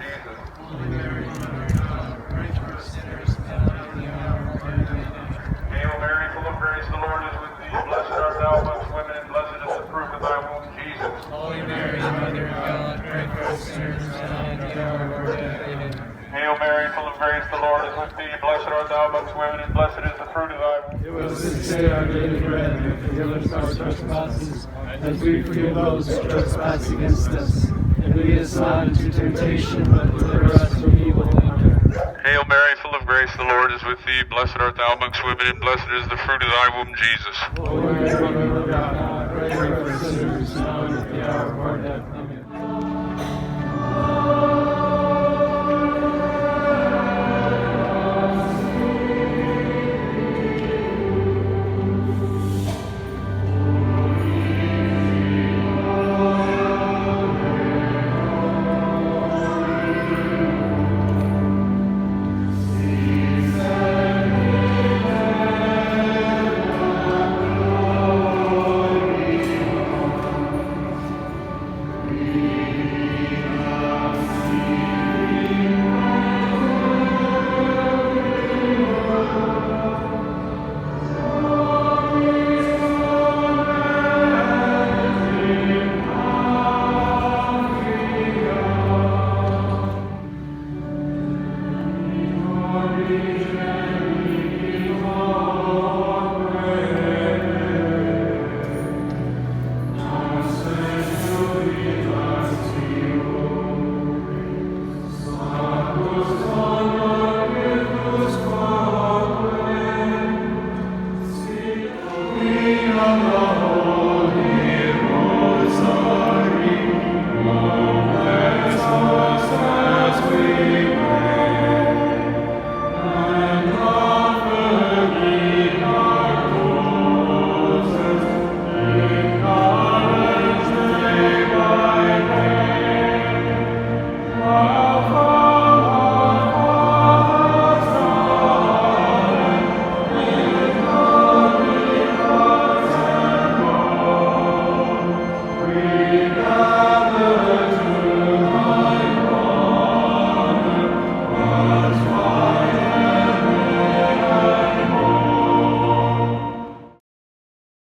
Jesus. Holy Mary, Mother of God, pray for us sinners, now and at the hour of our death. Amen. Hail Mary, full of grace, the Lord is with thee. Blessed art thou amongst women, and blessed is the fruit of thy womb, Jesus. Holy Mary, Mother of God, pray for us sinners, now and at the hour of our death. Amen. Hail Mary, full of grace, the Lord is with thee. Blessed art thou amongst women, and blessed is the fruit of thy womb. Give us this day our daily bread, and forgive us our trespasses, as we forgive those who trespass against us. And lead us not into temptation, but deliver us from evil. Amen. Hail Mary, full of grace, the Lord is with thee. Blessed art thou amongst women, and blessed is the fruit of thy womb, Jesus. Holy Mary, Mother of God, pray for us sinners, now and at the hour of our death. Amen.